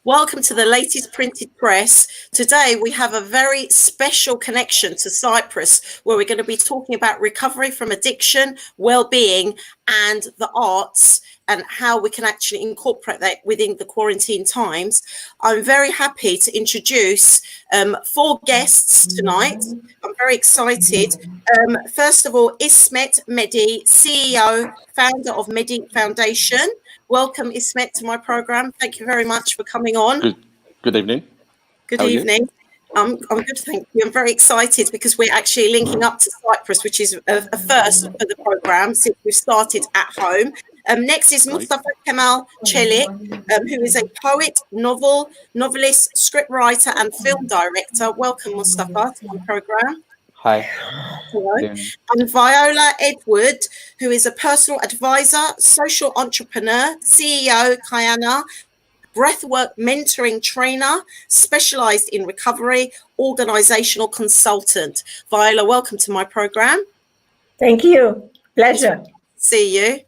Welcome to the latest printed press. Today we have a very special connection to Cyprus, where we're going to be talking about recovery from addiction, well-being, and the arts, and how we can actually incorporate that within the quarantine times. I'm very happy to introduce four guests tonight. I'm very excited. First of all, Ismet Mehdi, CEO, founder of Mehdi Foundation. Welcome, Ismet, to my program. Thank you very much for coming on. Good evening. Good evening. I'm good, thank you. I'm very excited because we're actually linking up to Cyprus, which is a first for the program since we've started at home. Next is Mustafa Kemal Çelik, who is a poet, novelist, scriptwriter, and film director. Welcome, Mustafa, to my program. Hi. Hello. And Viola Edward, who is a personal advisor, social entrepreneur, CEO, Kayana, breathwork mentoring trainer, specialized in recovery, organizational consultant. Viola, welcome to my program. Thank you. Pleasure. See you.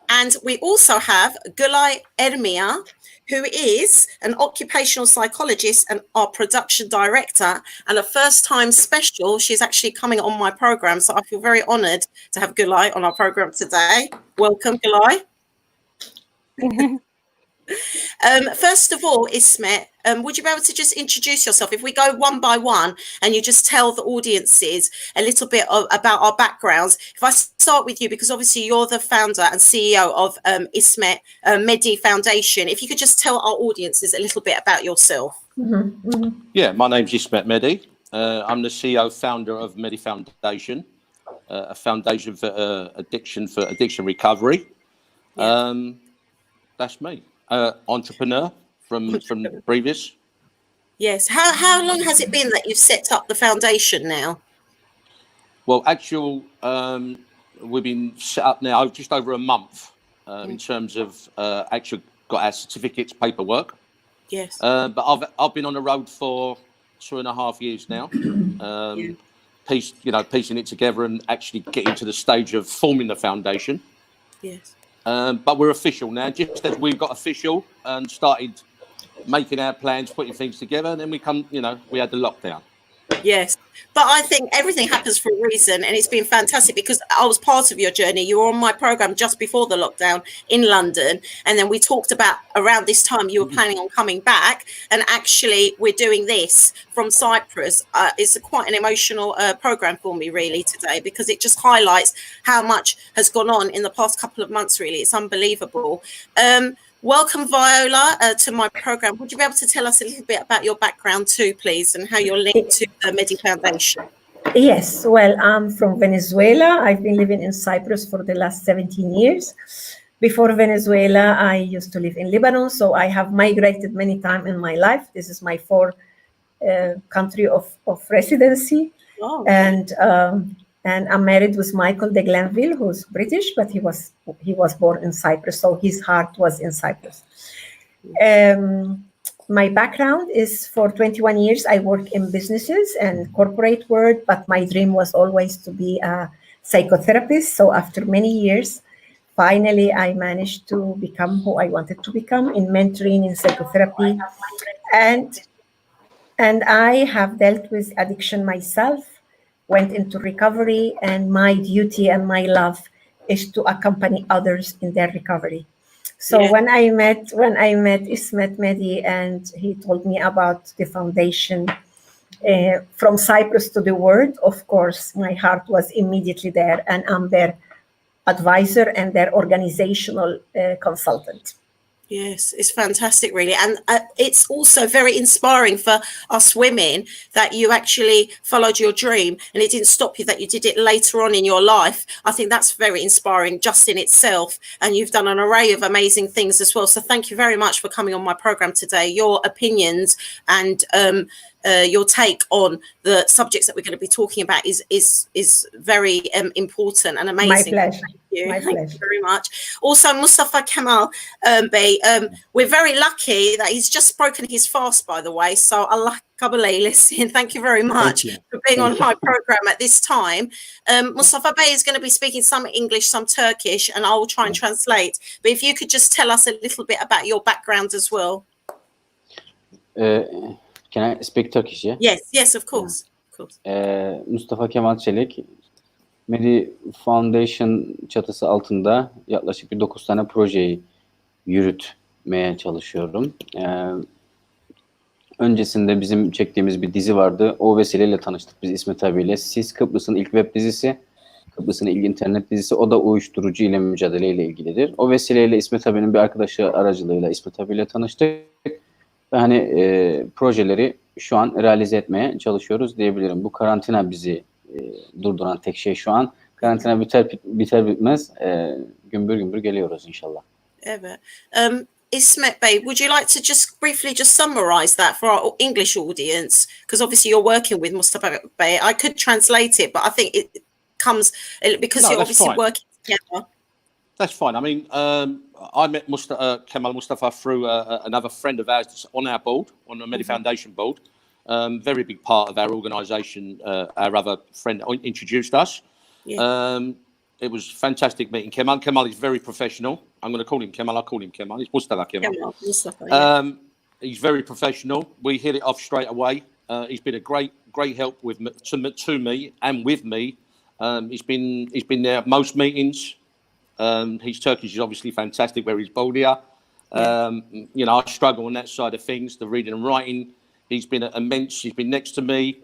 And we also have Gülay Ermia, who is an occupational psychologist and our production director, and a first-time special. She's actually coming on my program, so I feel very honored to have Gülay on our program today. Welcome, Gülay. First of all, Ismet, would you be able to just introduce yourself? If we go one by one and you just tell the audiences a little bit about our backgrounds. If I start with you, because obviously you're the founder and CEO of Ismet Mehdi Foundation. If you could just tell our audiences a little bit about yourself. Yeah, my name's Ismet Mehdi. I'm the CEO founder of Mehdi Foundation, a foundation for addiction recovery. That's me. Entrepreneur from the previous. Yes. How long has it been that you've set up the foundation now? Well, we've been set up now just over a month in terms of actually got our certificates, paperwork. Yes. But I've been on the road for 2.5 years now, piecing it together and actually getting to the stage of forming the foundation. Yes. But we're official now, just as we've got official and started making our plans, putting things together, and then we had the lockdown. Yes, but I think everything happens for a reason, and it's been fantastic because I was part of your journey. You were on my program just before the lockdown in London, and then we talked about around this time you were planning on coming back, and actually we're doing this from Cyprus. It's quite an emotional program for me really today, because it just highlights how much has gone on in the past couple of months. Really, it's unbelievable. Welcome, Viola, to my program. Would you be able to tell us a little bit about your background too, please, and how you're linked to the Mehdi Foundation? Yes, well, I'm from Venezuela. I've been living in Cyprus for the last 17 years. Before Venezuela, I used to live in Lebanon, so I have migrated many times in my life. This is my fourth country of residency. Oh. And I'm married with Michael de Glanville, who's British, but he was born in Cyprus, so his heart was in Cyprus. My background is for 21 years, I work in businesses and corporate world, but my dream was always to be a psychotherapist. So after many years, finally, I managed to become who I wanted to become in mentoring, in psychotherapy. And I have dealt with addiction myself, went into recovery, and my duty and my love is to accompany others in their recovery. So when I met Ismet Mehdi, and he told me about the foundation from Cyprus to the world, of course, my heart was immediately there, and I'm their advisor and their organizational consultant. Yes, it's fantastic, really. And it's also very inspiring for us women that you actually followed your dream and it didn't stop you, that you did it later on in your life. I think that's very inspiring just in itself. And you've done an array of amazing things as well. So thank you very much for coming on my program today. Your opinions and your take on the subjects that we're going to be talking about is very important and amazing. My pleasure. Thank you very much. Also, Mustafa Kemal Bey, we're very lucky that he's just broken his fast, by the way. So Allah Kabbalah, listen, thank you very much for being on my program at this time. Mustafa Bey is going to be speaking some English, some Turkish, and I will try and translate. But if you could just tell us a little bit about your background as well. Can I speak Turkish? Yeah. Yes, of course. Of course. Mustafa Kemal Çelik, Medi Foundation çatısı altında yaklaşık bir 9 tane projeyi yürütmeye çalışıyorum. Öncesinde bizim çektiğimiz bir dizi vardı. O vesileyle tanıştık biz İsmet abiyle. Siz Kıbrıs'ın ilk web dizisi, Kıbrıs'ın ilk internet dizisi. O da uyuşturucu ile mücadeleyle ilgilidir. O vesileyle İsmet abinin bir arkadaşı aracılığıyla İsmet abiyle tanıştık. Ve hani projeleri şu an realize etmeye çalışıyoruz diyebilirim. Bu karantina bizi durduran tek şey şu an. Karantina biter bitmez gümbür gümbür geliyoruz inşallah. Evet. Ismet Bey, would you like to just briefly just summarize that for our English audience? Because obviously you're working with Mustafa Bey. I could translate it, but I think it comes because you're obviously working together. That's fine. I mean, I met Kemal Mustafa through another friend of ours that's on our board, on the Medi Foundation board. Very big part of our organisation. Our other friend introduced us. Yeah. It was fantastic meeting Kemal. Kemal is very professional. I'm going to call him Kemal. I'll call him Kemal. It's Mustafa Kemal. Mustafa, yeah. He's very professional. We hit it off straight away. He's been a great help to me and with me. He's been there at most meetings. His Turkish is obviously fantastic where he's born here. You know, I struggle on that side of things, the reading and writing. He's been immense. He's been next to me.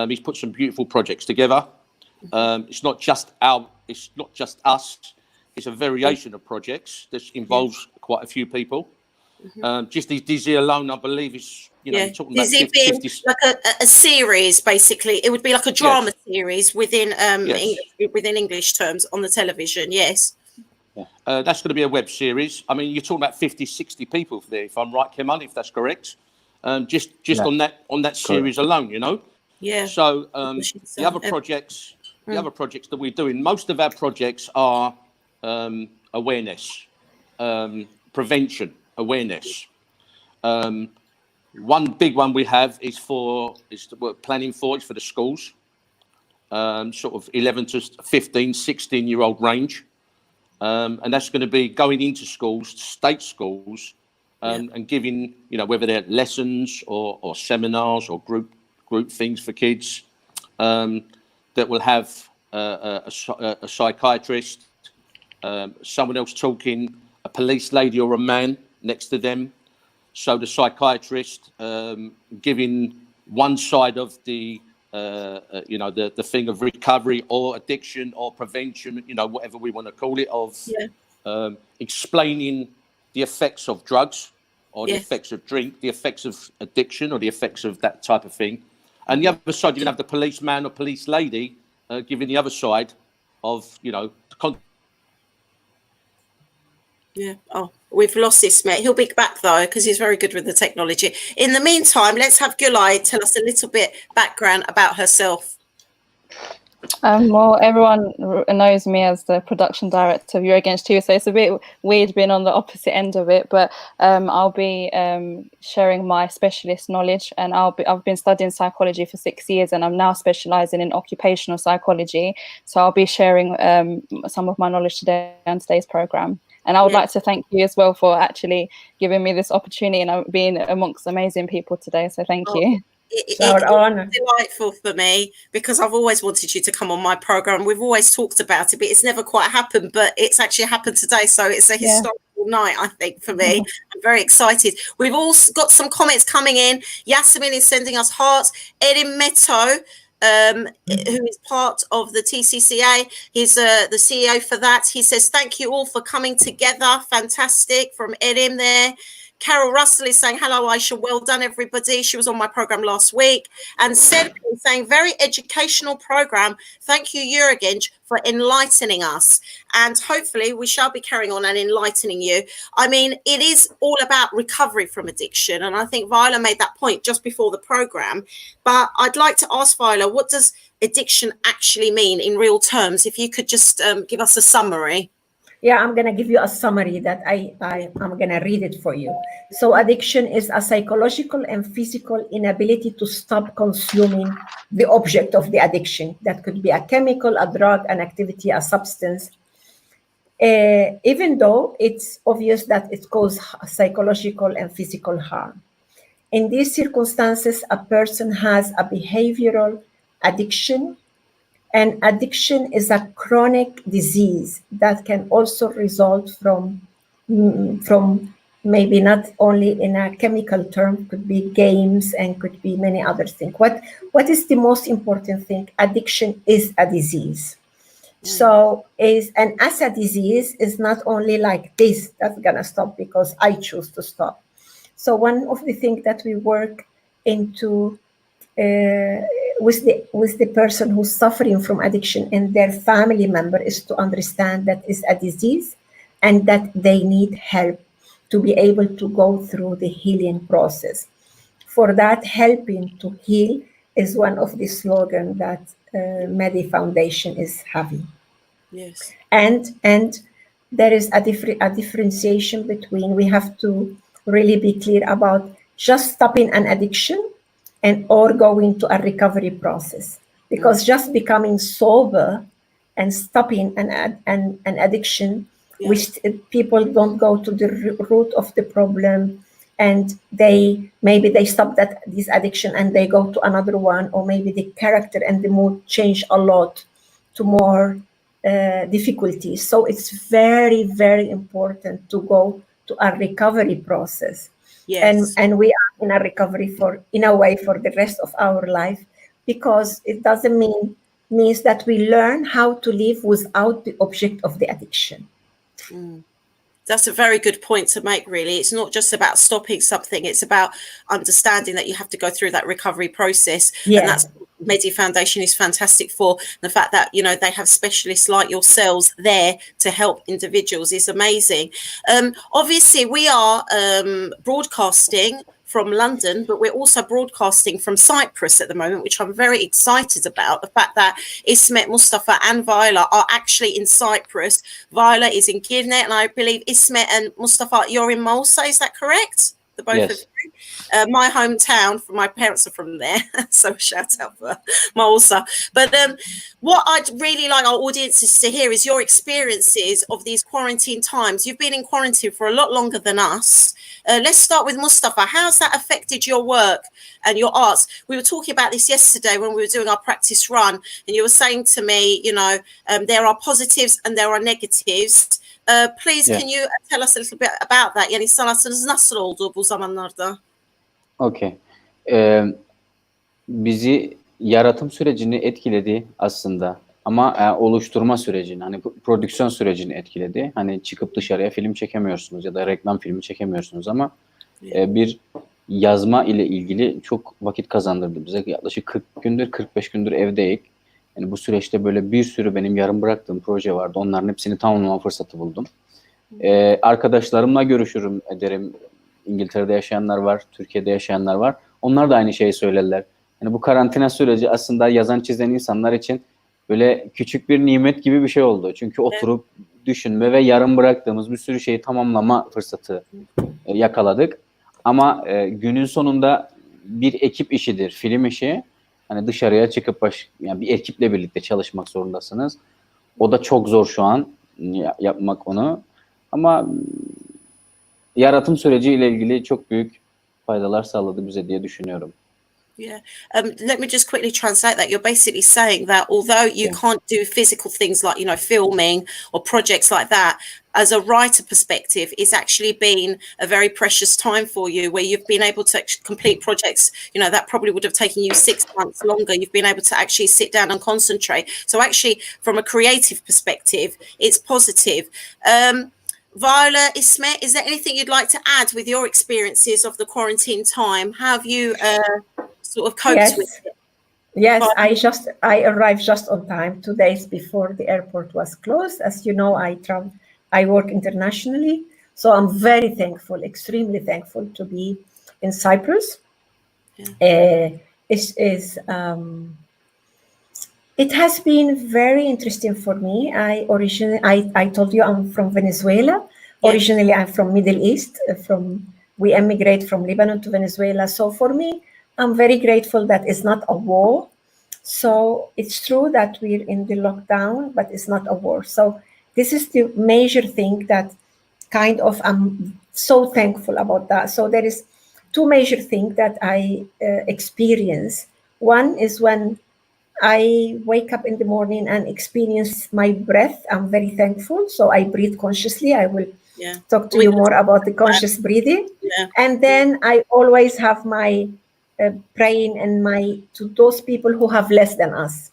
He's put some beautiful projects together. It's not just us. It's a variation of projects that involves quite a few people. Just Dizzy alone, I believe, is you're talking about 50 like a series. Basically, it would be like a drama series within within English terms on the television. Yes. That's going to be a web series. I mean, you're talking about 50, 60 people there, if I'm right, Kemal, if that's correct. Just on that series alone, you know. Yeah. So the other projects that we're doing, most of our projects are awareness, prevention, awareness. One big one we have we're planning for is for the schools, sort of 11 to 15, 16-year-old range. And that's going to be going into schools, state schools, and giving, whether they're lessons or seminars or group things for kids, that will have a psychiatrist, someone else talking, a police lady or a man next to them. So the psychiatrist giving one side of the thing of recovery or addiction or prevention, whatever we want to call it, of explaining the effects of drugs or the effects of drink, the effects of addiction or the effects of that type of thing. And the other side, you can have the policeman or police lady giving the other side of, Yeah. Oh, we've lost Ismet. He'll be back though, because he's very good with the technology. In the meantime, let's have Gülay tell us a little bit background about herself. Well, everyone knows me as the production director of You're Against You, so it's a bit weird being on the opposite end of it. But I'll be sharing my specialist knowledge, and I've been studying psychology for 6 years, and I'm now specialising in occupational psychology. So I'll be sharing some of my knowledge today on today's programme. And I would like to thank you as well for actually giving me this opportunity and being amongst amazing people today. So thank you. It's our honor. Delightful for me, because I've always wanted you to come on my program. We've always talked about it, but it's never quite happened. But it's actually happened today, so it's a historical night, I think, for me. I'm very excited. We've all got some comments coming in. Yasmin is sending us hearts. Erin Meto, who is part of the TCCA, he's the CEO for that. He says, thank you all for coming together. Fantastic, from Erin there. Carol Russell is saying, hello, Aisha. Well done, everybody. She was on my program last week. And Seb is saying, very educational program. Thank you, Jurgen, for enlightening us. And hopefully we shall be carrying on and enlightening you. I mean, it is all about recovery from addiction. And I think Viola made that point just before the program. But I'd like to ask Viola, what does addiction actually mean in real terms? If you could just give us a summary. Yeah, I'm going to give you a summary that I'm going to read it for you. So addiction is a psychological and physical inability to stop consuming the object of the addiction. That could be a chemical, a drug, an activity, a substance. Even though it's obvious that it causes psychological and physical harm. in these circumstances, a person has a behavioral addiction, and addiction is a chronic disease that can also result from maybe not only in a chemical term, could be games and could be many other things. What is the most important thing? Addiction is a disease. So and as a disease is not only like this, that's gonna stop because I choose to stop. So one of the things that we work into with the person who's suffering from addiction and their family member is to understand that it's a disease and that they need help to be able to go through the healing process. For that, helping to heal is one of the slogans that Medi Foundation is having. Yes. And there is a differentiation between, we have to really be clear about just stopping an addiction and or going to a recovery process, because just becoming sober and stopping an addiction, which people don't go to the root of the problem, and maybe they stop this addiction and they go to another one, or maybe the character and the mood change a lot to more difficulties. So it's very, very important to go to a recovery process. Yes. And we are in a recovery in a way for the rest of our life, because it doesn't means that we learn how to live without the object of the addiction. That's a very good point to make, really. It's not just about stopping something, it's about understanding that you have to go through that recovery process. And that's what Medi Foundation is fantastic for. The fact that, you know, they have specialists like yourselves there to help individuals is amazing. Obviously, we are broadcasting from London, but we're also broadcasting from Cyprus at the moment, which I'm very excited about. The fact that Ismet, Mustafa and Viola are actually in Cyprus. Viola is in Girne, and I believe Ismet and Mustafa, you're in Malta, is that correct? The both of you. My hometown, my parents are from there, so shout out for Malta. But what I'd really like our audiences to hear is your experiences of these quarantine times. You've been in quarantine for a lot longer than us. Let's start with Mustafa. How's that affected your work and your arts? We were talking about this yesterday when we were doing our practice run, and you were saying to me, you know, there are positives and there are negatives. Please, can you tell us a little bit about that? Yani sanatınız nasıl oldu bu zamanlarda? Okay. Bizi yaratım sürecini etkiledi aslında. Ama oluşturma sürecini, hani prodüksiyon sürecini etkiledi. Hani çıkıp dışarıya film çekemiyorsunuz ya da reklam filmi çekemiyorsunuz ama bir yazma ile ilgili çok vakit kazandırdı bize. Yaklaşık 40 gündür, 45 gündür evdeyiz. Yani bu süreçte böyle bir sürü benim yarım bıraktığım proje vardı. Onların hepsini tamamlama fırsatı buldum. Arkadaşlarımla görüşürüm ederim. İngiltere'de yaşayanlar var, Türkiye'de yaşayanlar var. Onlar da aynı şeyi söylerler. Yani bu karantina süreci aslında yazan çizen insanlar için böyle küçük bir nimet gibi bir şey oldu. Çünkü oturup düşünme ve yarım bıraktığımız bir sürü şeyi tamamlama fırsatı yakaladık. Ama günün sonunda bir ekip işidir, film işi. Hani dışarıya çıkıp yani bir ekiple birlikte çalışmak zorundasınız. O da çok zor şu an yapmak onu. Ama yaratım süreciyle ilgili çok büyük faydalar sağladı bize diye düşünüyorum. Yeah. Let me just quickly translate that. You're basically saying that although you can't do physical things like, you know, filming or projects like that, as a writer perspective, it's actually been a very precious time for you where you've been able to complete projects, you know, that probably would have taken you 6 months longer. You've been able to actually sit down and concentrate. So actually, from a creative perspective, it's positive. Viola, Ismet, is there anything you'd like to add with your experiences of the quarantine time? How have you sort of coped with it? Yes, I arrived just on time, 2 days before the airport was closed. As you know, I work internationally, so I'm very thankful, extremely thankful to be in Cyprus. It has been very interesting for me. I told you I'm from Venezuela. Originally, I'm from Middle East. We emigrate from Lebanon to Venezuela. So for me, I'm very grateful that it's not a war. So it's true that we're in the lockdown, but it's not a war. So this is the major thing that kind of I'm so thankful about that. So there is two major things that I experience. One is when I wake up in the morning and experience my breath. I'm very thankful. So I breathe consciously. I will talk to you more about the conscious breathing. Yeah. And then I always have my praying and to those people who have less than us.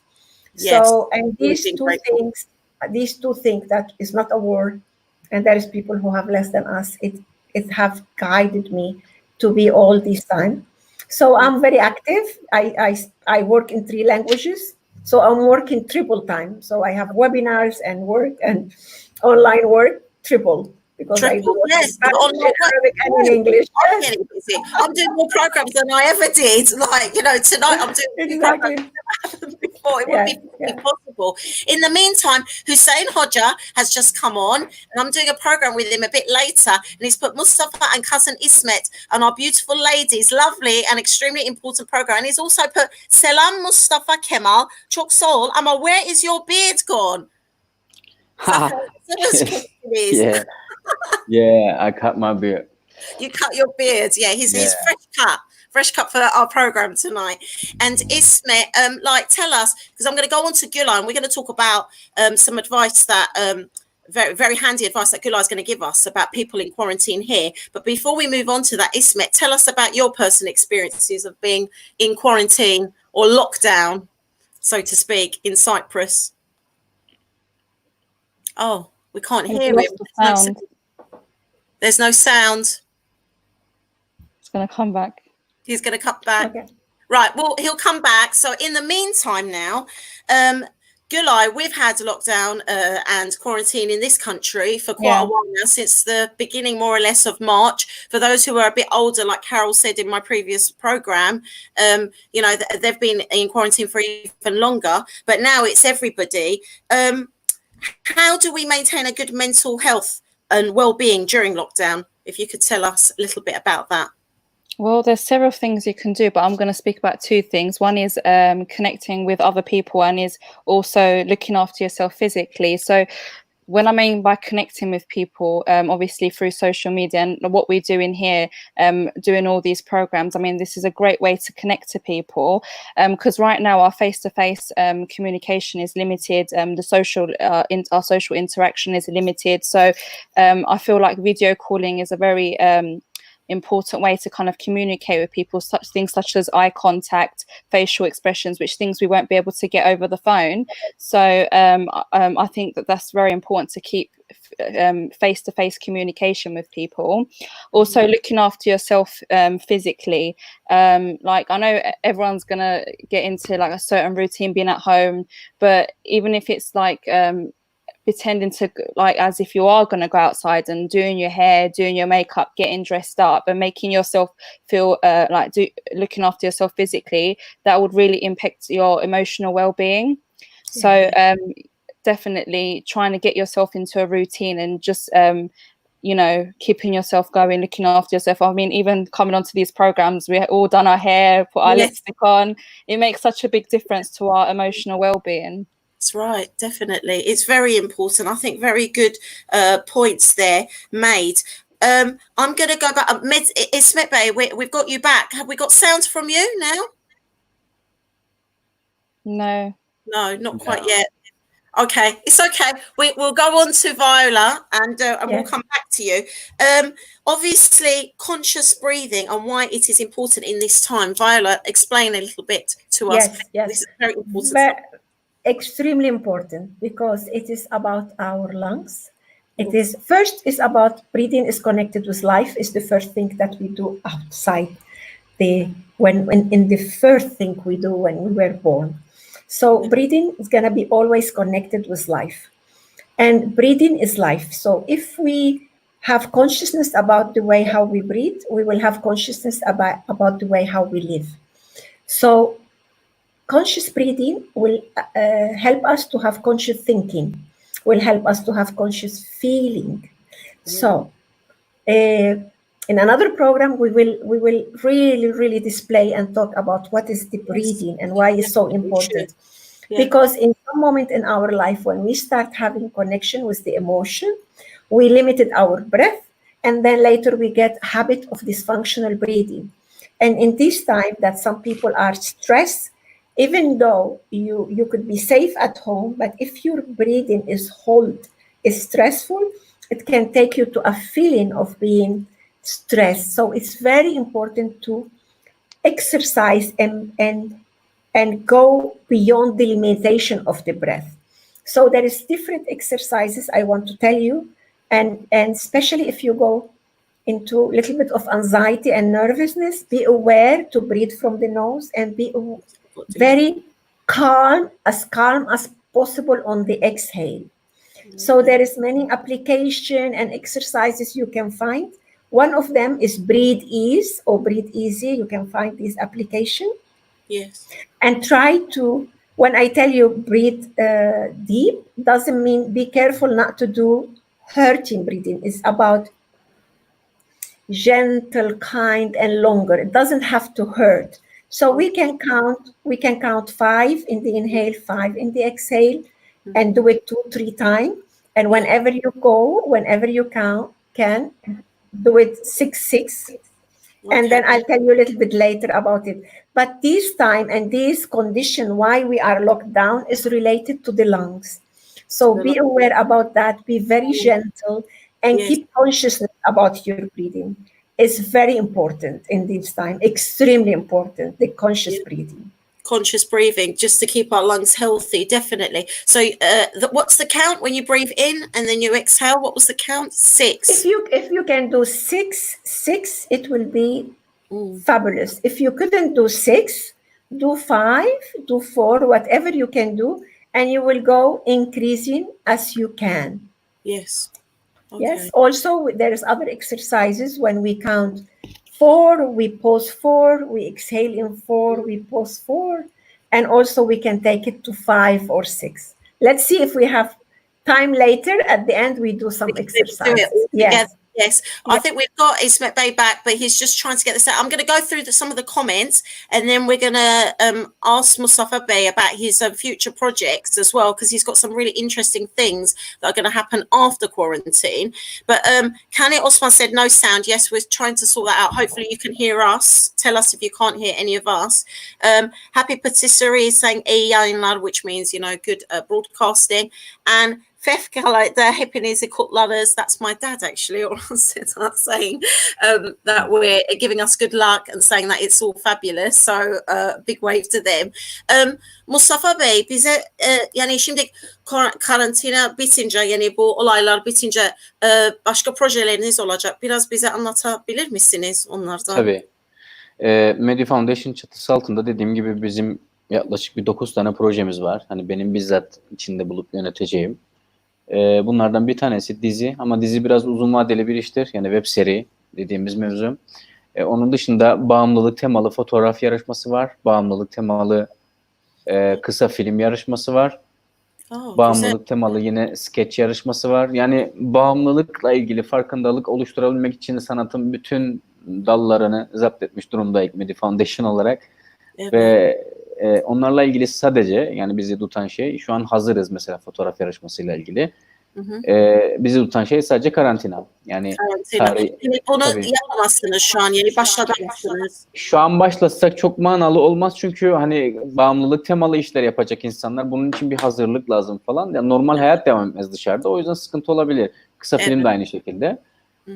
Yes. So, and these two things that is not a word, and there is people who have less than us. It have guided me to be all this time. So I'm very active. I work in 3 languages. So I'm working triple time. So I have webinars and work and online work triple. Because I do yes, in Arabic and in English. I'm getting busy. I'm doing more programs than I ever did. Like, you know, tonight I'm doing exactly. before. It would be possible. In the meantime, Hussein Hodja has just come on, and I'm doing a program with him a bit later, and he's put Mustafa and cousin Ismet and our beautiful ladies, lovely and extremely important program. And he's also put Selam Mustafa Kemal Çok Sol. Amma, where is your beard gone? Yeah, I cut my beard. You cut your beard. Yeah, he's fresh cut for our program tonight. And Ismet, like, tell us, because I'm going to go on to Gula and we're going to talk about some advice that very, very handy advice that Gula is going to give us about people in quarantine here. But before we move on to that, Ismet, tell us about your personal experiences of being in quarantine or lockdown, so to speak, in Cyprus. Oh, we can't hear him. There's no sound. It's going to come back. He's going to come back. Okay. Right. Well, he'll come back. So in the meantime now, Gulay, we've had lockdown and quarantine in this country for quite a while now, since the beginning, more or less, of March. For those who are a bit older, like Carol said in my previous program, you know, they've been in quarantine for even longer. But now it's everybody. How do we maintain a good mental health and well-being during lockdown? If you could tell us a little bit about that. Well, there's several things you can do, but I'm going to speak about 2 things. One is connecting with other people, and is also looking after yourself physically. So when I mean by connecting with people, obviously through social media and what we do in here, doing all these programs, I mean, this is a great way to connect to people, because right now our face-to-face communication is limited. Our social interaction is limited. So I feel like video calling is a very important way to kind of communicate with people, such as eye contact, facial expressions, which things we won't be able to get over the phone. So I think that's very important, to keep face-to-face communication with people. Also looking after yourself physically. Like, I know everyone's gonna get into like a certain routine being at home, but even if it's like pretending to, like, as if you are going to go outside and doing your hair, doing your makeup, getting dressed up and making yourself feel looking after yourself physically, that would really impact your emotional well-being. So definitely trying to get yourself into a routine and just you know, keeping yourself going, looking after yourself. I mean, even coming onto these programs, we all done our hair, put our lipstick on. It makes such a big difference to our emotional well-being. That's right, definitely. It's very important. I think very good points there made. I'm going to go back. Ismet Bey, we've got you back. Have we got sounds from you now? No, not quite yet. Okay, it's okay. We'll go on to Viola and we'll come back to you. Obviously, conscious breathing and why it is important in this time. Viola, explain a little bit to us. Yes. This is very important. Extremely important, because it is about our lungs. It is first is about breathing is connected with life, is the first thing that we do outside when in the first thing we do when we were born. So breathing is going to be always connected with life, and breathing is life. So if we have consciousness about the way how we breathe, we will have consciousness about the way how we live. So conscious breathing will help us to have conscious thinking, will help us to have conscious feeling. So in another program, we will really display and talk about what is the breathing and why it's so important. Because in some moment in our life, when we start having connection with the emotion, we limited our breath, and then later we get habit of dysfunctional breathing. And in this time that some people are stressed, even though you could be safe at home, but if your breathing is stressful, it can take you to a feeling of being stressed. So it's very important to exercise and go beyond the limitation of the breath. So there is different exercises I want to tell you, and especially if you go into a little bit of anxiety and nervousness, be aware to breathe from the nose and be very calm as possible on the exhale. So there is many application and exercises you can find. One of them is Breathe Ease or Breathe Easy. You can find this application. Yes. And try to, when I tell you breathe deep, doesn't mean be careful not to do hurting breathing. It's about gentle, kind, and longer. It doesn't have to hurt. So we can count 5 in the inhale, 5 in the exhale, and do it 2-3 times. And whenever you can do it 6-6. And then I'll tell you a little bit later about it. But this time and this condition, why we are locked down, is related to the lungs. So be aware about that. Be very gentle and keep consciousness about your breathing. It's very important in this time, extremely important, the conscious breathing. Conscious breathing, just to keep our lungs healthy, definitely. So what's the count when you breathe in and then you exhale? What was the count? 6. If you can do 6, it will be fabulous. If you couldn't do 6, do 5, do 4, whatever you can do, and you will go increasing as you can. Yes. Okay. Yes. Also, there's other exercises. When we count 4, we pause 4, we exhale in 4, we pause 4, and also we can take it to 5 or 6. Let's see if we have time later. At the end, we do some exercise. Yes. I think we've got Ismet Bey back, but he's just trying to get this out. I'm going to go through some of the comments, and then we're going to ask Mustafa Bey about his future projects as well, because he's got some really interesting things that are going to happen after quarantine. But Kani Osman said no sound. Yes, we're trying to sort that out. Hopefully you can hear us. Tell us if you can't hear any of us. Happy Patisserie is saying yayınlar, which means, good broadcasting. And Fefka, like the hepinizi kutlarız. That's my dad, actually, or saying that we're giving us good luck and saying that it's all fabulous. So big wave to them. Mustafa Bey, bize yani şimdi karantina bitince, yani bu olaylar bitince başka projeleriniz olacak. Biraz bize anlatabilir misiniz onlardan? Tabii. Medi Foundation çatısı altında dediğim gibi bizim yaklaşık bir 9 tane projemiz var. Hani benim bizzat içinde bulup yöneteceğim. Bunlardan bir tanesi dizi, ama dizi biraz uzun vadeli bir iştir. Yani web seri dediğimiz mevzu. Onun dışında bağımlılık temalı fotoğraf yarışması var. Bağımlılık temalı kısa film yarışması var. Bağımlılık temalı yine sketch yarışması var. Yani bağımlılıkla ilgili farkındalık oluşturabilmek için sanatın bütün dallarını zapt etmiş durumdayız Medi Foundation olarak. Evet. Ve onlarla ilgili sadece, yani bizi tutan şey, şu an hazırız mesela fotoğraf yarışmasıyla ilgili. Bizi tutan şey sadece karantina. Yani bunu yapamazsınız şu an, yani başlatamazsınız. Şu an başlasak çok manalı olmaz, çünkü hani bağımlılık temalı işler yapacak insanlar, bunun için bir hazırlık lazım falan. Yani normal hayat devam etmez dışarıda, o yüzden sıkıntı olabilir. Kısa film de aynı şekilde.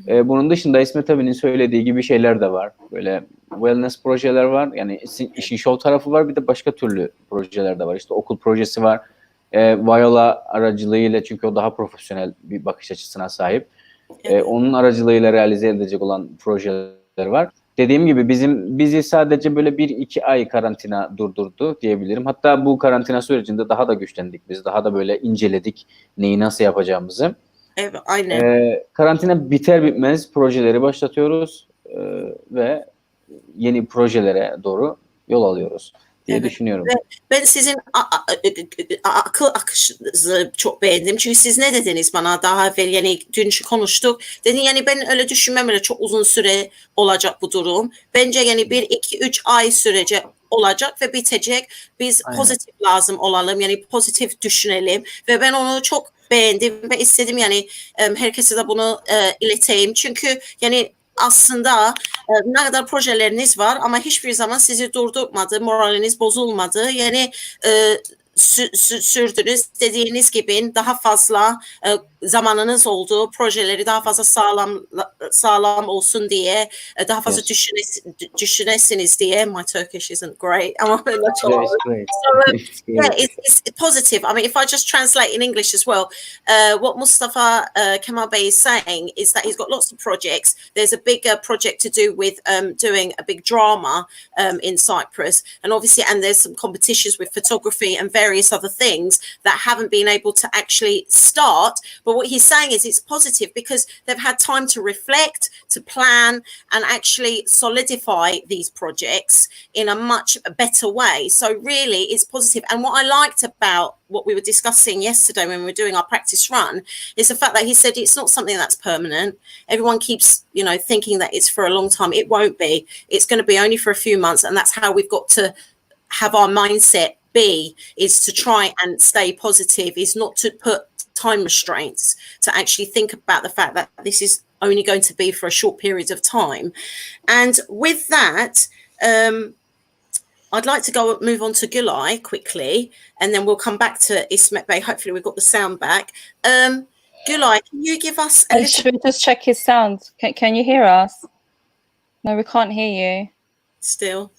Bunun dışında İsmet abinin söylediği gibi şeyler de var. Böyle wellness projeler var. Yani işin show tarafı var. Bir de başka türlü projeler de var. İşte okul projesi var. Viola aracılığıyla, çünkü o daha profesyonel bir bakış açısına sahip. Onun aracılığıyla realize edilecek olan projeler var. Dediğim gibi bizi sadece böyle 1-2 ay karantina durdurdu diyebilirim. Hatta bu karantina sürecinde daha da güçlendik biz. Daha da böyle inceledik neyi nasıl yapacağımızı. Evet, aynen. Karantina biter bitmez projeleri başlatıyoruz ve yeni projelere doğru yol alıyoruz diye düşünüyorum. Ben sizin akıl akışınızı çok beğendim. Çünkü siz ne dediniz bana daha evvel, yani dün konuştuk. Dedin yani ben öyle düşünmem, öyle çok uzun süre olacak bu durum. Bence yani 1-2-3 ay sürece olacak ve bitecek. Biz pozitif lazım olalım, yani pozitif düşünelim ve ben onu çok beğendim ve istedim yani herkese de bunu ileteyim. Çünkü yani aslında ne kadar projeleriniz var ama hiçbir zaman sizi durdurmadı, moraliniz bozulmadı. Yani sürdünüz. Dediğiniz gibi daha fazla zamanınız oldu. Projeleri daha fazla sağlam olsun diye, daha fazla düşünesiniz diye. My Turkish isn't great. Ama It's great. So, yeah, it's positive. I mean, if I just translate in English as well, what Mustafa Kemal Bey is saying is that he's got lots of projects. There's a big project to do with doing a big drama in Cyprus, and obviously, and there's some competitions with photography and various other things that haven't been able to actually start. But what he's saying is it's positive because they've had time to reflect, to plan, and actually solidify these projects in a much better way. So really, it's positive. And what I liked about what we were discussing yesterday when we were doing our practice run is the fact that he said it's not something that's permanent. Everyone keeps, you know, thinking that it's for a long time. It won't be. It's going to be only for a few months, and that's how we've got to have our mindset be, is to try and stay positive, is not to put time restraints, to actually think about the fact that this is only going to be for a short period of time. And with that, I'd like to move on to Gulay quickly, and then we'll come back to Ismet Bey. Hopefully we've got the sound back. Gulay, can you give us a little... Should we just check his sound? Can you hear us? No, we can't hear you. Still?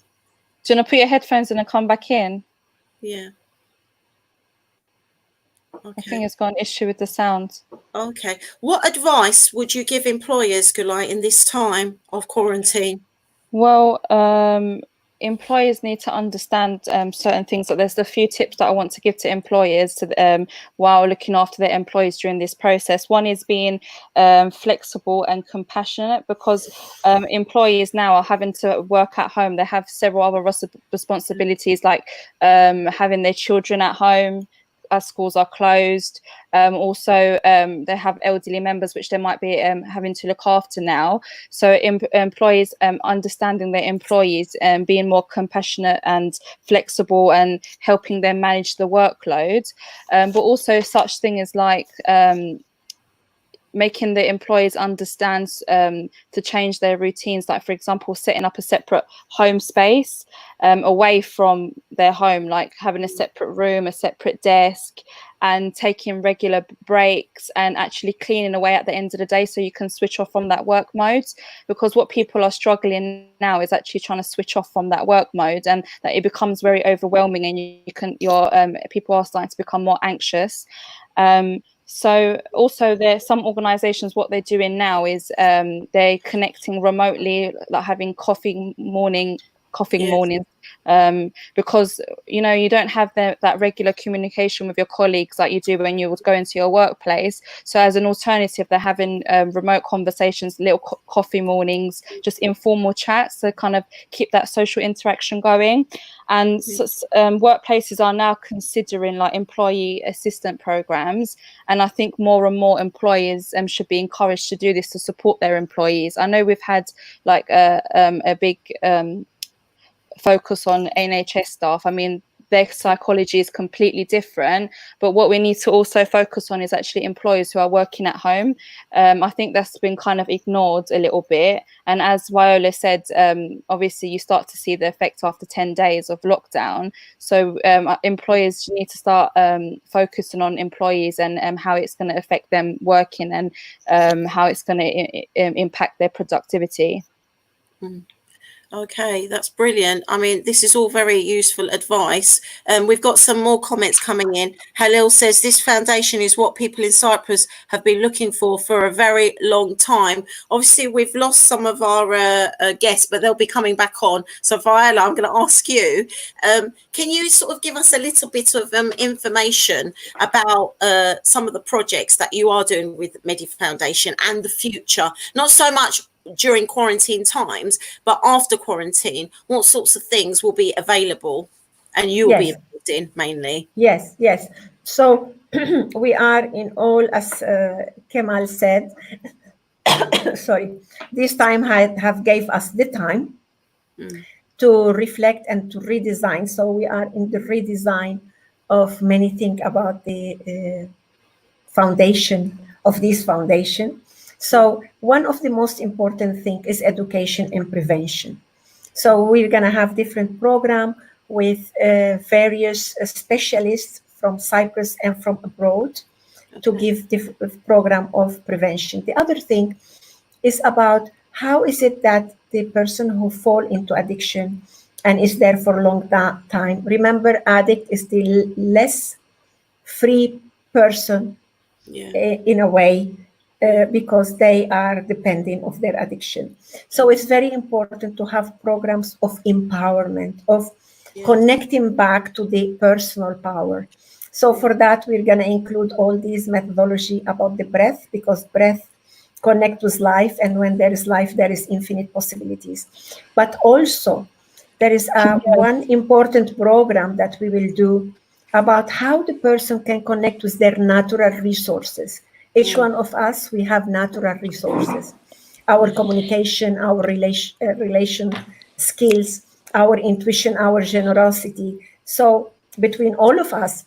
Do you want to put your headphones in and come back in? Yeah. Okay. I think it's got an issue with the sound. Okay. What advice would you give employers, Gulay, in this time of quarantine? Well, employers need to understand certain things. So there's a few tips that I want to give to employers while looking after their employees during this process. One is being flexible and compassionate, because employees now are having to work at home. They have several other responsibilities, like having their children at home as schools are closed. Also, they have elderly members which they might be having to look after now. So employees understanding their employees and being more compassionate and flexible and helping them manage the workload. But also such thing as like making the employees understand to change their routines, like for example setting up a separate home space away from their home, like having a separate room, a separate desk, and taking regular breaks and actually cleaning away at the end of the day so you can switch off from that work mode. Because what people are struggling now is actually trying to switch off from that work mode, and that it becomes very overwhelming, and people are starting to become more anxious. So also some organizations, what they're doing now is they're connecting remotely, like having coffee mornings, because you know you don't have that regular communication with your colleagues like you do when you would go into your workplace. So as an alternative, they're having remote conversations, little coffee mornings, just informal chats to kind of keep that social interaction going. And workplaces are now considering like employee assistant programs, and I think more and more employers should be encouraged to do this to support their employees. I know we've had like a big focus on NHS staff. I mean, their psychology is completely different, but what we need to also focus on is actually employers who are working at home. I think that's been kind of ignored a little bit, and as Viola said, obviously you start to see the effect after 10 days of lockdown. So employers need to start focusing on employees and how it's going to affect them working, and how it's going to impact their productivity. Okay, that's brilliant. I mean, this is all very useful advice. We've got some more comments coming in. Halil says this foundation is what people in Cyprus have been looking for a very long time. Obviously, we've lost some of our guests, but they'll be coming back on. So, Viola, I'm going to ask you, can you sort of give us a little bit of information about some of the projects that you are doing with Medi Foundation and the future? Not so much during quarantine times, but after quarantine, what sorts of things will be available and you'll be involved in mainly? Yes. So we are in all, as Kemal said, sorry, this time have gave us the time to reflect and to redesign. So we are in the redesign of many things about the foundation of this foundation. So one of the most important things is education and prevention. So we're going to have different program with various specialists from Cyprus and from abroad to give different program of prevention. The other thing is about how is it that the person who fall into addiction and is there for a long time, remember, addict is the less free person in a way, because they are dependent of their addiction. So it's very important to have programs of empowerment, of connecting back to the personal power. So for that, we're going to include all these methodology about the breath, because breath connect with life, and when there is life, there is infinite possibilities. But also, there is one important program that we will do about how the person can connect with their natural resources. Each one of us, we have natural resources. Our communication, our relation skills, our intuition, our generosity. So between all of us,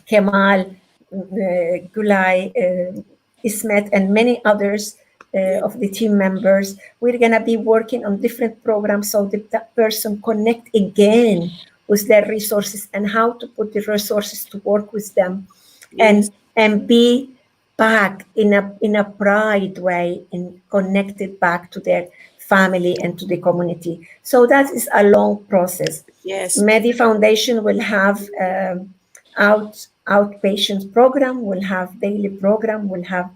Kemal, Gulay, Ismet, and many others of the team members, we're going to be working on different programs so that person connect again with their resources and how to put the resources to work with them, and be back in a pride way and connected back to their family and to the community. So that is a long process. Yes. Medi Foundation will have outpatient program, will have daily program, will have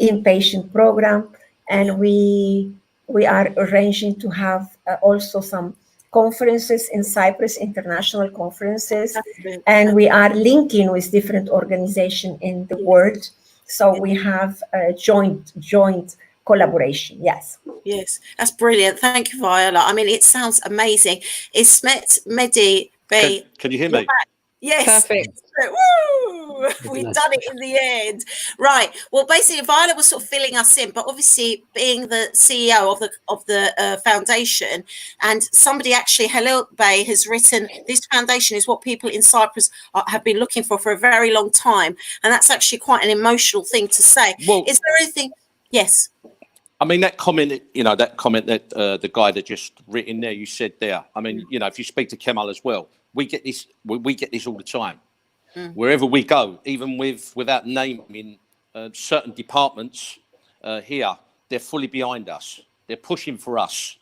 inpatient program, and we are arranging to have also some conferences in Cyprus, international conferences, and we are linking with different organizations in the world. So we have a joint collaboration. Yes. Yes, that's brilliant. Thank you, Viola. I mean, it sounds amazing. Ismet, Mehdi, Bey. Can you hear me? Yes. Perfect. Woo! We've done it in the end. Right. Well, basically, Viola was sort of filling us in, but obviously, being the CEO of the foundation, and somebody actually, Halil Bey, has written, this foundation is what people in Cyprus have been looking for a very long time, and that's actually quite an emotional thing to say. Well, is there anything? Yes. I mean, that comment that the guy that just written there, you said there. I mean, if you speak to Kemal as well, we get this all the time. Wherever we go, even without naming certain departments here, they're fully behind us. They're pushing for us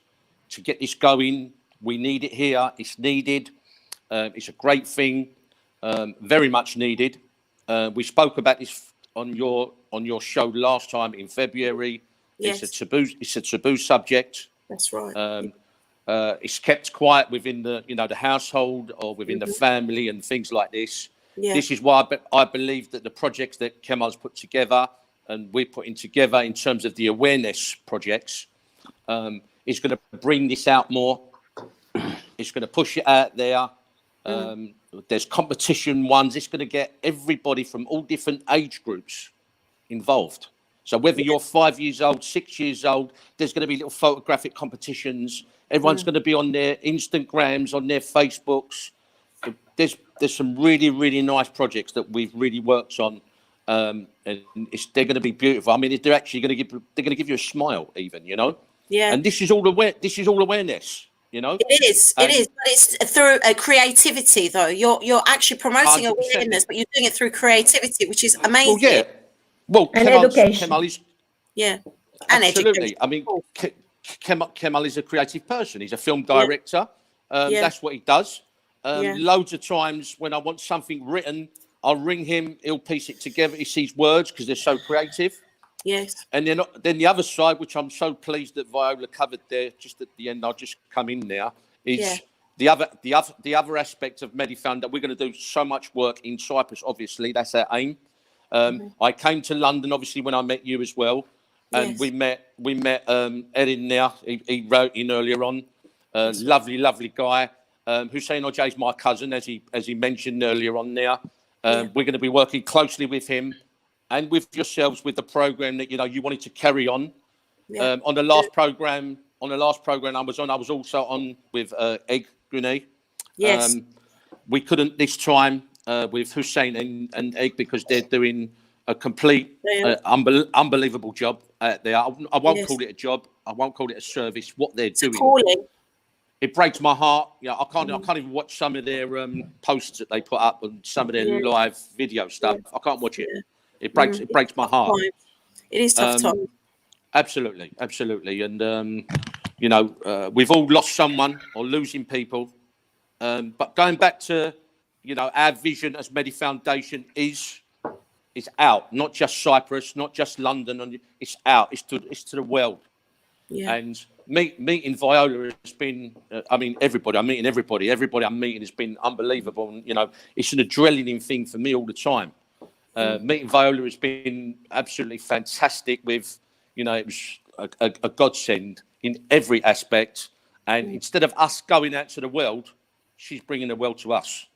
to get this going. We need it here. It's needed. It's a great thing, very much needed. We spoke about this on your show last time in February. Yes. It's a taboo subject. That's right. It's kept quiet within the household or within the family and things like this. Yeah. This is why I believe that the projects that Kemal's put together and we're putting together in terms of the awareness projects is going to bring this out more. It's going to push it out there. There's competition ones. It's going to get everybody from all different age groups involved. So whether you're 5 years old, 6 years old, there's going to be little photographic competitions. Everyone's going to be on their Instagrams, on their Facebooks. There's some really, really nice projects that we've really worked on, and they're going to be beautiful. I mean, they're actually going to give you a smile, even, Yeah. And this is all awareness, It is, but it's through creativity, though. You're actually promoting 100%. awareness, but you're doing it through creativity, which is amazing. Well, yeah. Well, And education. Kemal is Yeah. And absolutely. education. I mean, Kemal is a creative person. He's a film director. That's what he does. Loads of times when I want something written, I'll ring him. He'll piece it together. He sees words because they're so creative. Yes. And then the other side, which I'm so pleased that Viola covered there, just at the end, I'll just come in there, is the other aspect of Medifund that we're going to do so much work in Cyprus. Obviously, that's our aim. I came to London, obviously, when I met you as well, and we met Erin there. He wrote in earlier on. Lovely guy. Hussein Ojay is my cousin, as he mentioned earlier on there. We're going to be working closely with him and with yourselves with the program that you wanted to carry on. On the last program I was also on with Egg Gunay. Yes. We couldn't this time with Hussein and Egg because they're doing a complete, Yeah. unbelievable job out there. I won't Yes. call it a job. I won't call it a service. What they're It's a doing, calling. it breaks my heart. Yeah, I can't even watch some of their posts that they put up and some of their Yeah. live video stuff. I can't watch it. Yeah. It breaks my heart. Time. It is tough time. Absolutely, absolutely. And you know, we've all lost someone or losing people. But going back to, you know, our vision as Medi Foundation is out, not just Cyprus, not just London, and it's out. It's to the world. Yeah. And meeting Viola has been, I mean, everybody. I'm meeting everybody. Everybody I'm meeting has been unbelievable. And, you know, it's an adrenaline thing for me all the time. Meeting Viola has been absolutely fantastic with, you know, it was a godsend in every aspect. And instead of us going out to the world, she's bringing the world to us.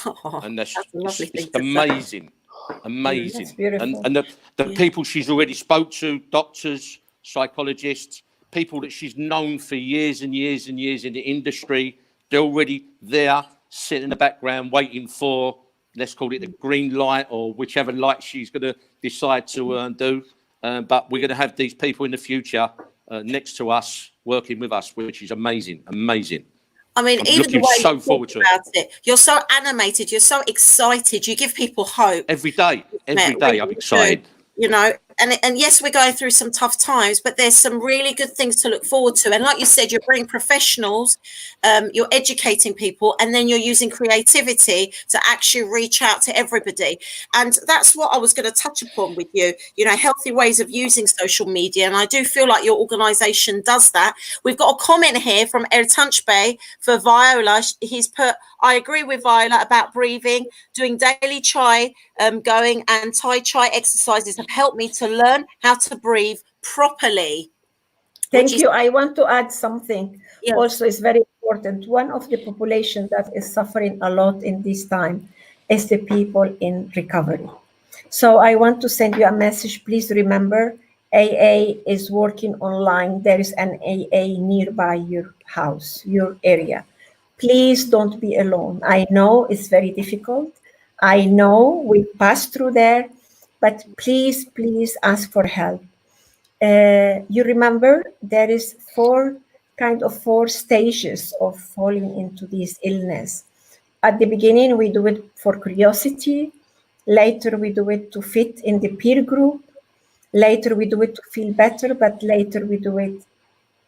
Oh, And that's a lovely thing it's to say. amazing. That's Amazing. beautiful. And the people she's already spoke to, doctors, psychologists, people that she's known for years and years and years in the industry, they're already there, sitting in the background, waiting for, let's call it the green light or whichever light she's going to decide to do. But we're going to have these people in the future next to us, working with us, which is amazing, amazing. I mean, I'm even the looking way so you forward talk to it. about it, you're so animated, you're so excited, you give people hope. Every day I'm excited. You know, and yes, we're going through some tough times, but there's some really good things to look forward to. And like you said, you're bringing professionals, you're educating people, and then you're using creativity to actually reach out to everybody. And that's what I was going to touch upon with you, you know, healthy ways of using social media. And I do feel like your organization does that. We've got a comment here from Ertanç Bey for Viola. He's put, I agree with Viola about breathing, doing daily chai, going and Tai Chi exercises have helped me to learn how to breathe properly. Thank you. I want to add something. Yes. Also, it's very important. One of the population that is suffering a lot in this time is the people in recovery. So I want to send you a message. Please remember, AA is working online. There is an AA nearby your house, your area. Please don't be alone. I know it's very difficult. I know we passed through there, but please, please ask for help. You remember there is four stages of falling into this illness. At the beginning, we do it for curiosity. Later, we do it to fit in the peer group. Later, we do it to feel better, but later we do it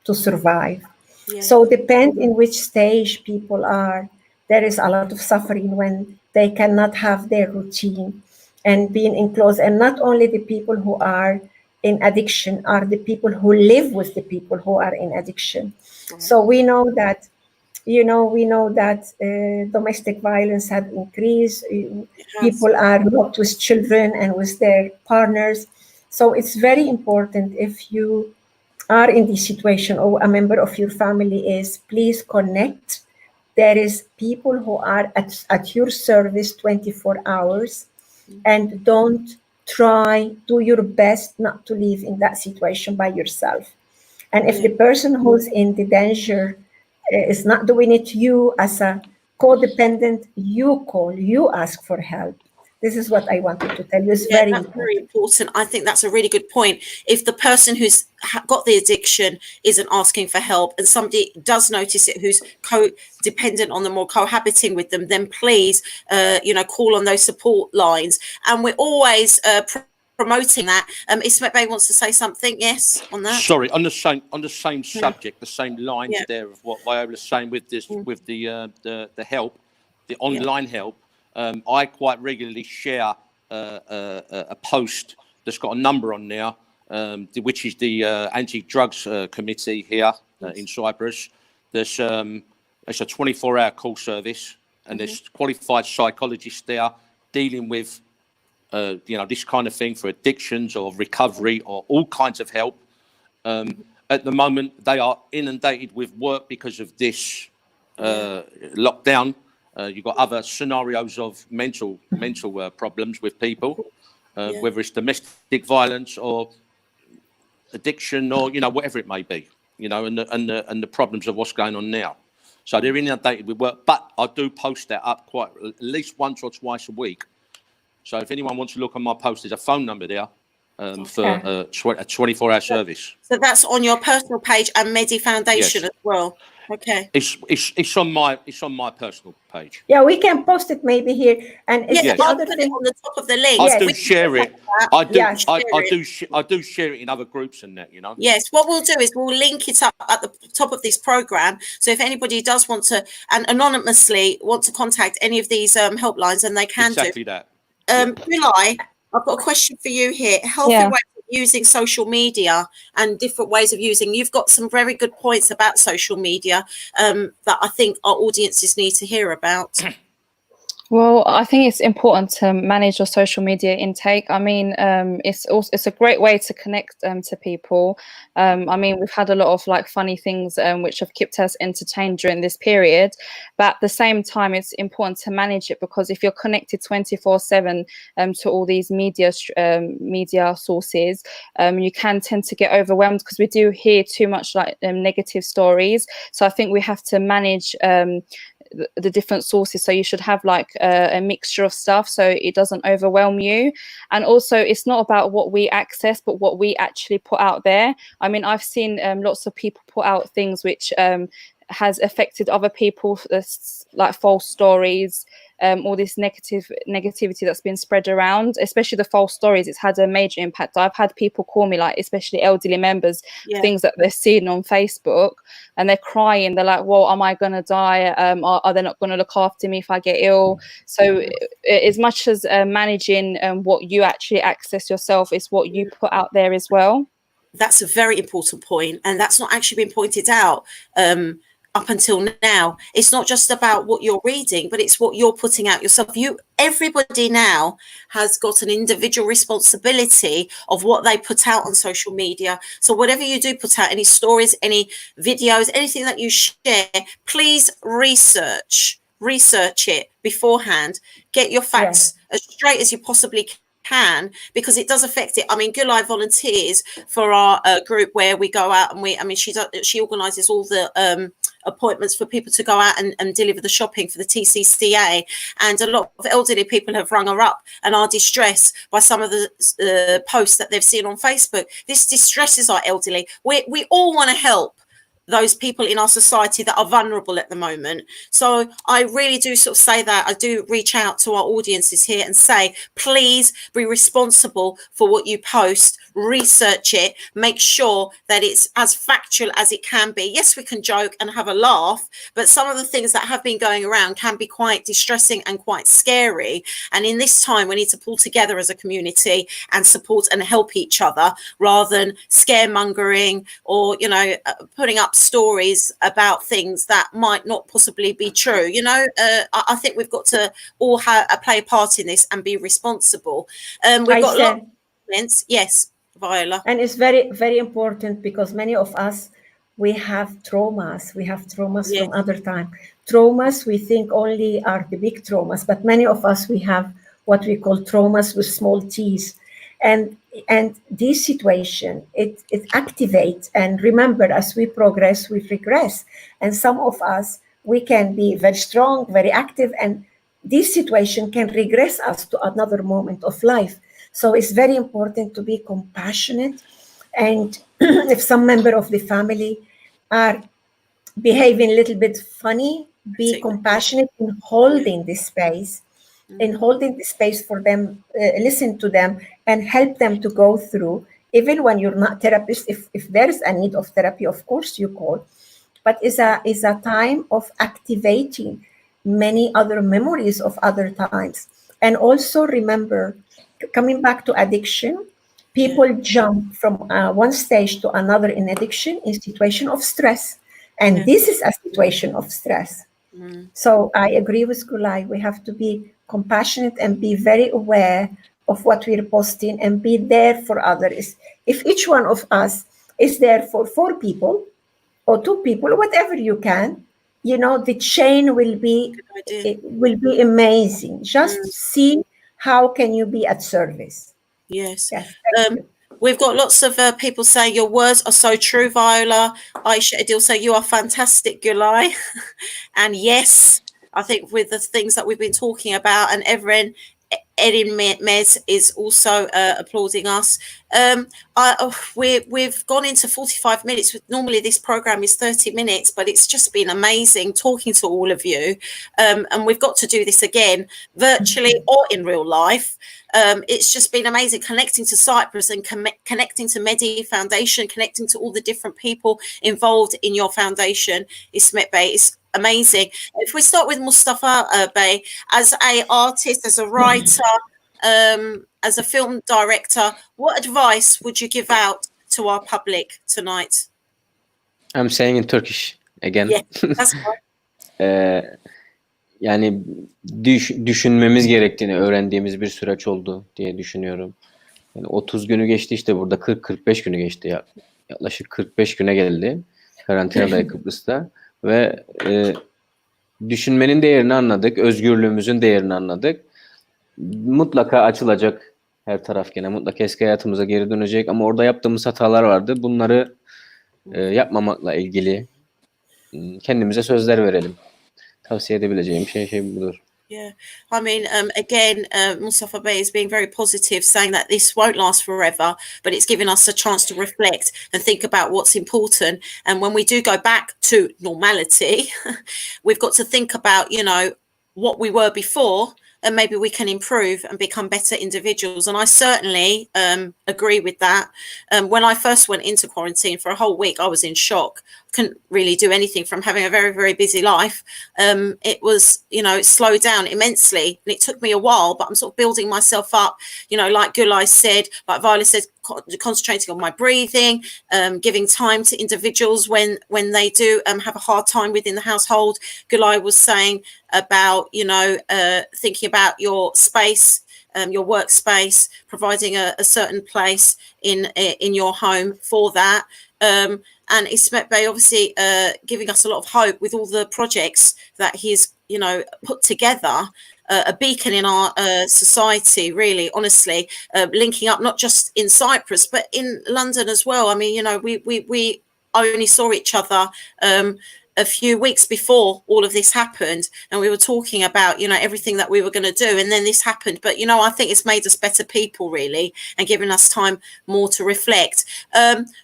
to survive. Yeah. So depend in which stage people are. There is a lot of suffering when they cannot have their routine and being enclosed. And not only the people who are in addiction are the people who live with the people who are in addiction. Right. So we know that, domestic violence has increased. People are not with children and with their partners. So it's very important, if you are in this situation or a member of your family is, please connect. There is people who are at your service 24 hours, and don't do your best not to live in that situation by yourself. And if the person who's in the danger is not doing it, you as a codependent, you ask for help. This is what I wanted to tell you. It's very important. I think that's a really good point. If the person who's got the addiction isn't asking for help, and somebody does notice it who's co-dependent on them or cohabiting with them, then please, call on those support lines. And we're always promoting that. Ismet Bey wants to say something. Yes, on that. Sorry, on the same subject, the same lines there of what Viola's saying with this, with the help, the online help. I quite regularly share a post that's got a number on there, which is the anti-drugs committee here in Cyprus. It's a 24-hour call service, and there's qualified psychologists there dealing with this kind of thing for addictions or recovery or all kinds of help. At the moment, they are inundated with work because of this lockdown. You've got other scenarios of mental problems with people, whether it's domestic violence or addiction or whatever it may be, and the problems of what's going on now. So they're inundated with work, but I do post that up at least once or twice a week, So if anyone wants to look on my post, there's a phone number there for a 24-hour service. So that's on your personal page and Medi Foundation Yes. as well. Okay. It's on my personal page. Yeah, we can post it maybe here. And it's Yeah, the I'll other put it thing. on the top of the link. I do We can share it. that. I do. Yes. I do share it in other groups and that. You know. Yes, what we'll do is we'll link it up at the top of this program. So if anybody does want to and anonymously want to contact any of these helplines, and they can Exactly that. July, I've got a question for you here. Healthy Yeah. ways of using social media and different ways of using. You've got some very good points about social media that I think our audiences need to hear about. Well, I think it's important to manage your social media intake. I mean, it's a great way to connect to people. I mean, we've had a lot of like funny things which have kept us entertained during this period, but at the same time, it's important to manage it, because if you're connected 24/7 to all these media sources, you can tend to get overwhelmed, because we do hear too much like negative stories. So I think we have to manage the different sources. So you should have like a mixture of stuff so it doesn't overwhelm you. And also, it's not about what we access, but what we actually put out there. I mean, I've seen lots of people put out things which has affected other people, like false stories, all this negativity that's been spread around, especially the false stories. It's had a major impact. I've had people call me, like especially elderly members, things that they're seeing on Facebook, and they're crying. They're like, well, am I going to die? Are they not going to look after me if I get ill? So as much as managing what you actually access yourself, is what you put out there as well. That's a very important point, and that's not actually been pointed out up until now. It's not just about what you're reading, but it's what you're putting out yourself. Everybody now has got an individual responsibility of what they put out on social media. So whatever you do put out, any stories, any videos, anything that you share, please research it beforehand. Get your facts as straight as you possibly can, because it does affect it. I mean, Gulai volunteers for our group where we go out and she organises all the appointments for people to go out and deliver the shopping for the TCCA, and a lot of elderly people have rung her up and are distressed by some of the posts that they've seen on Facebook. This distresses our elderly. We all want to help those people in our society that are vulnerable at the moment. So I really do sort of say that. I do reach out to our audiences here and say, please be responsible for what you post, research it, make sure that it's as factual as it can be. Yes, we can joke and have a laugh, but some of the things that have been going around can be quite distressing and quite scary. And in this time, we need to pull together as a community and support and help each other, rather than scaremongering or, putting up stories about things that might not possibly be true. I think we've got to all play a part in this and be responsible. We've got a lot of comments. Yes, Viola. And it's very, very important, because many of us, we have traumas. We have traumas from other time. Traumas we think only are the big traumas, but many of us, we have what we call traumas with small t's. And this situation, it activates. And remember, as we progress, we regress. And some of us, we can be very strong, very active, and this situation can regress us to another moment of life. So it's very important to be compassionate. And if some member of the family are behaving a little bit funny, be compassionate in holding this space. In holding the space for them, listen to them and help them to go through. Even when you're not therapist, if there's a need of therapy, of course you call. But is a time of activating many other memories of other times. And also remember, coming back to addiction, people jump from one stage to another in addiction in situation of stress. And this is a situation of stress. So I agree with Gulai. We have to be compassionate and be very aware of what we're posting and be there for others. If each one of us is there for 4 people or 2 people, whatever you can, the chain will be amazing. Just see how can you be at service. Yes. We've got lots of people saying your words are so true, Viola. Aisha Adil say you are fantastic, Gulai. And yes, I think with the things that we've been talking about, and Erin Mez is also applauding us. We've gone into 45 minutes. Normally this program is 30 minutes, but it's just been amazing talking to all of you. And we've got to do this again, virtually or in real life. It's just been amazing connecting to Cyprus and connecting to Medi Foundation, connecting to all the different people involved in your foundation. İsmet Bey, it's amazing. If we start with Mustafa Bey, as an artist, as a writer, as a film director, what advice would you give out to our public tonight? I'm saying in Turkish again. Yeah, that's fine. Yani düşünmemiz gerektiğini öğrendiğimiz bir süreç oldu diye düşünüyorum. Yani 30 günü geçti, işte burada 40-45 günü geçti ya. Yaklaşık 45 güne geldi karantinada Kıbrıs'ta ve düşünmenin değerini anladık, özgürlüğümüzün değerini anladık. Mutlaka açılacak her taraf gene, mutlaka eski hayatımıza geri dönecek ama orada yaptığımız hatalar vardı. Bunları yapmamakla ilgili kendimize sözler verelim. Tavsiye edebileceğim şey budur. Yeah, I mean, again, Mustafa Bey is being very positive, saying that this won't last forever, but it's giving us a chance to reflect and think about what's important. And when we do go back to normality, we've got to think about, you know, what we were before, and maybe we can improve and become better individuals. And I certainly agree with that. When I first went into quarantine for a whole week, I was in shock. Couldn't really do anything from having a very, very busy life. It was, you know, it slowed down immensely, and it took me a while, but I'm sort of building myself up, you know, like Gulay said, like Viola said, concentrating on my breathing, giving time to individuals when they do have a hard time within the household. Gulay was saying about, you know, thinking about your space, your workspace, providing a certain place in your home for that. And İsmet Bey obviously giving us a lot of hope with all the projects that he's, you know, put together. A beacon in our society, really, honestly, linking up not just in Cyprus but in London as well. I mean, you know, we only saw each other a few weeks before all of this happened, and we were talking about, you know, everything that we were going to do, and then this happened. But, you know, I think it's made us better people, really, and given us time more to reflect.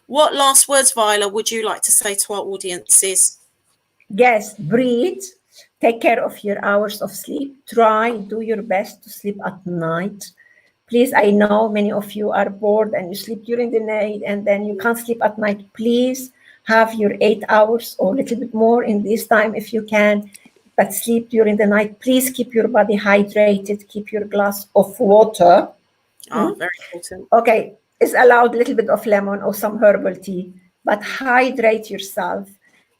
What last words, Viola, would you like to say to our audiences? Yes, breathe. Take care of your hours of sleep. Do your best to sleep at night. Please, I know many of you are bored and you sleep during the night and then you can't sleep at night. Please have your 8 hours or a little bit more in this time if you can, but sleep during the night. Please keep your body hydrated. Keep your glass of water. Oh, very important. Okay, it's allowed a little bit of lemon or some herbal tea, but hydrate yourself.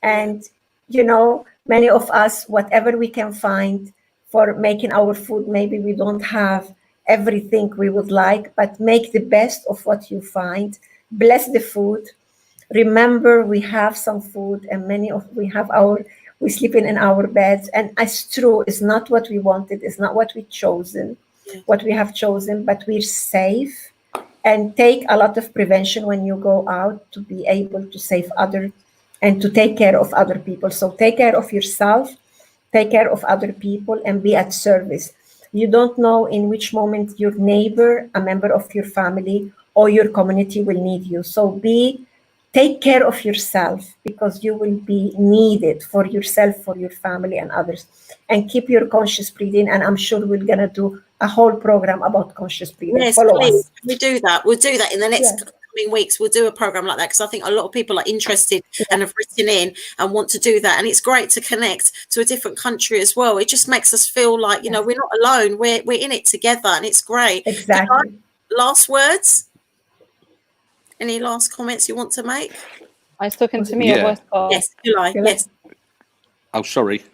And, you know, many of us, whatever we can find for making our food, maybe we don't have everything we would like, but make the best of what you find. Bless the food. Remember, we have some food, and we sleep in our beds, and it's true, it's not what we wanted, it's not what we have chosen, but we're safe. And take a lot of prevention when you go out to be able to save others and to take care of other people. So take care of yourself, take care of other people, and be at service. You don't know in which moment your neighbor, a member of your family, or your community will need you. So take care of yourself, because you will be needed for yourself, for your family and others. And keep your conscious breathing. And I'm sure we're going to do a whole program about conscious breathing. Yes, Follow please. us. We do that. We'll do that in the next coming weeks. We'll do a program like that because I think a lot of people are interested and have written in and want to do that. And it's great to connect to a different country as well. It just makes us feel like, you know, we're not alone. We're in it together, and it's great. Exactly. Last words? Any last comments you want to make? Are you talking to me? Yeah. Or voice call? Yes, Gulay. Yes. Oh, sorry.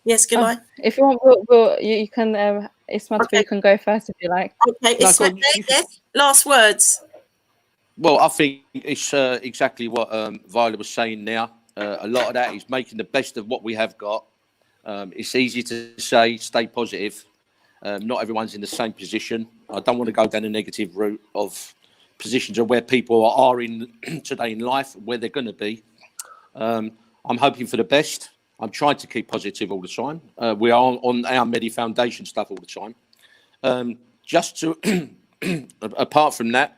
Yes, Gulay. If you want, you can. Ismet, you can go first if you like. Okay, No, Ismet, yes. Last words. Well, I think it's exactly what Viola was saying now. A lot of that is making the best of what we have got. It's easy to say, stay positive. Not everyone's in the same position. I don't want to go down a negative route of positions of where people are in today in life, where they're going to be. I'm hoping for the best. I'm trying to keep positive all the time. We are on our Medi Foundation stuff all the time. just to, apart from that,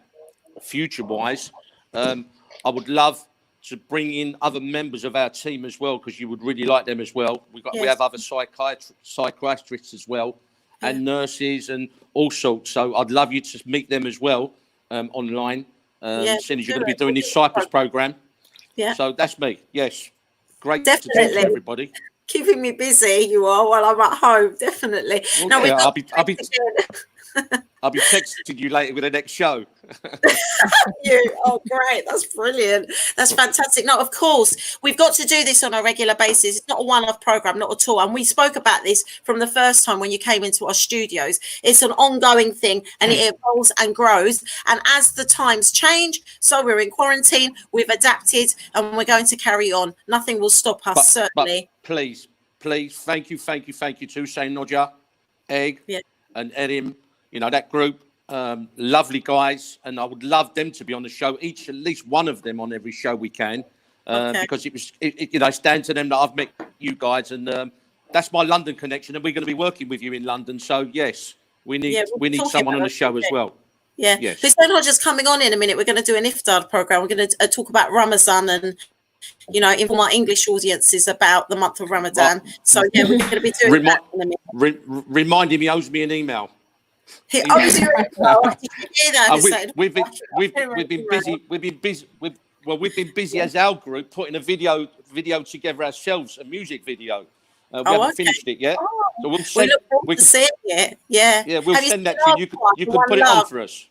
future-wise, I would love to bring in other members of our team as well, because you would really like them as well. We have other psychiatrists as well, and nurses and all sorts. So I'd love you to meet them as well online. Seeing as you're going to be doing this Cyprus program. Yeah. So that's me. Yes. Great to Definitely. talk to everybody. Keeping me busy, you are, while I'm at home. Definitely. Well, No, yeah, I'll be texting you later with the next show. Oh, great. That's brilliant. That's fantastic. No, of course, we've got to do this on a regular basis. It's not a one-off program, not at all. And we spoke about this from the first time when you came into our studios. It's an ongoing thing, and it evolves and grows. And as the times change, so we're in quarantine, we've adapted, and we're going to carry on. Nothing will stop us, certainly. But please, thank you to Hussein Nodja, Egg, and Erim, that group. Lovely guys, and I would love them to be on the show, at least one of them on every show we can, because it's down to them that I've met you guys, and that's my London connection, and we're going to be working with you in London. So yes, we need someone on the show as well. Yeah, yes. Hussein Nodja's coming on in a minute. We're going to do an iftar program. We're going to talk about Ramadan and inform our English audiences about the month of Ramadan. So yeah, we're going to be doing that in a minute. Remind him he owes me an email. Did you hear that? We've been busy. We've been busy as our group putting a video together ourselves, a music video. We haven't finished it yet. So we'll send, look forward to seeing it. Yeah. Yeah, we'll send that to you. You can put it on for us.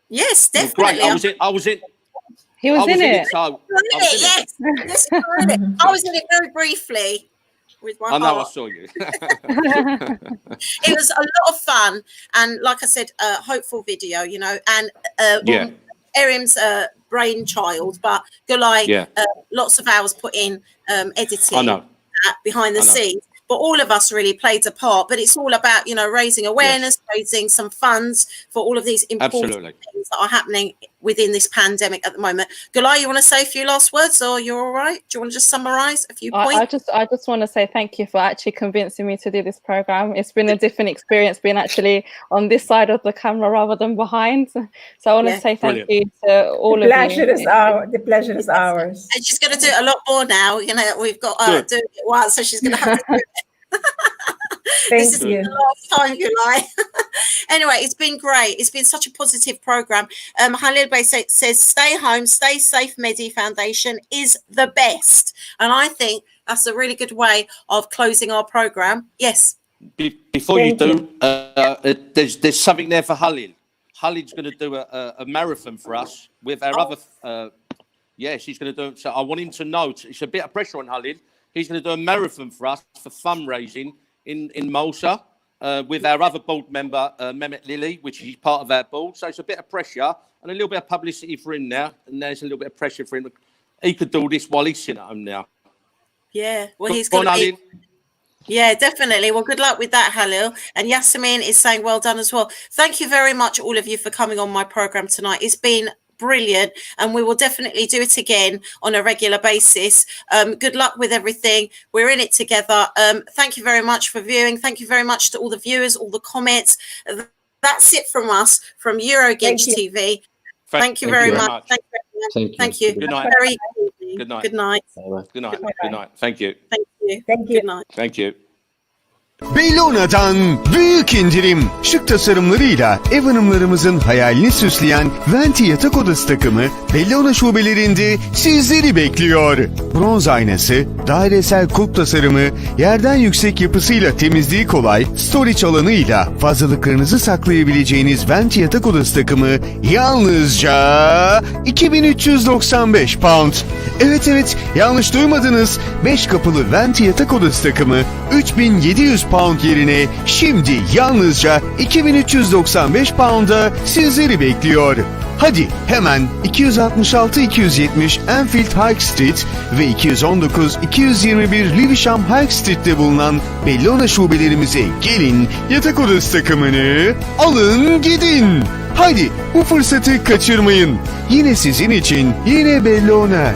Yes, definitely. Great. I was in. He was in it. Yes. I was in it very briefly. With my know, I saw you. It was a lot of fun, and like I said, a hopeful video, and Erim's brainchild, but Gulay, lots of hours put in editing behind the scenes. But all of us really played a part. But it's all about, raising awareness, raising some funds for all of these important things that are happening within this pandemic at the moment. Gulay, you want to say a few last words, or you're all right? Do you want to just summarize a few points? I just want to say thank you for actually convincing me to do this program. It's been a different experience being actually on this side of the camera rather than behind. So I want to say thank you to all of you. The pleasure is ours. And she's going to do it a lot more now. We've got to do it once, so she's going to have to do it. This is the last time, Gulay. Anyway, it's been great. It's been such a positive program. Halil Bey says, stay home, stay safe. Medi Foundation is the best. And I think that's a really good way of closing our program. Yes. Before you do, there's something there for Halil. Halil's going to do a marathon for us with our other. She's going to do it. So I want him to know. It's a bit of pressure on Halil. He's going to do a marathon for us for fundraising in Malta with our other board member, Mehmet Lili, which is part of our board. So it's a bit of pressure and a little bit of publicity for him now. And there's a little bit of pressure for him. He could do this while he's sitting at home now. Yeah, well, he's going to. Yeah, definitely. Well, good luck with that, Halil. And Yasemin is saying well done as well. Thank you very much, all of you, for coming on my program tonight. It's been brilliant, and we will definitely do it again on a regular basis. Good luck with everything. We're in it together. Thank you very much for viewing. Thank you very much to all the viewers, all the comments. That's it from us, from Eurogench TV. Thank you very much. Thank you. Good night. Good night. Good night. Good night. Good night. Thank you. Thank you. Good night. Thank you. Bellona'dan büyük indirim. Şık tasarımlarıyla ev hanımlarımızın hayalini süsleyen Venti yatak odası takımı Bellona şubelerinde sizleri bekliyor. Bronz aynası, dairesel kulp tasarımı, yerden yüksek yapısıyla temizliği kolay, storage alanıyla fazlalıklarınızı saklayabileceğiniz Venti yatak odası takımı yalnızca 2395 pound. Evet, yanlış duymadınız. 5 kapılı Venti yatak odası takımı 3700 pound yerine şimdi yalnızca 2395 pound'a sizleri bekliyor. Hadi hemen 266-270 Enfield High Street ve 219-221 Lewisham High Street'te bulunan Bellona şubelerimize gelin, yatak odası takımını alın gidin. Hadi bu fırsatı kaçırmayın. Yine sizin için, yine Bellona.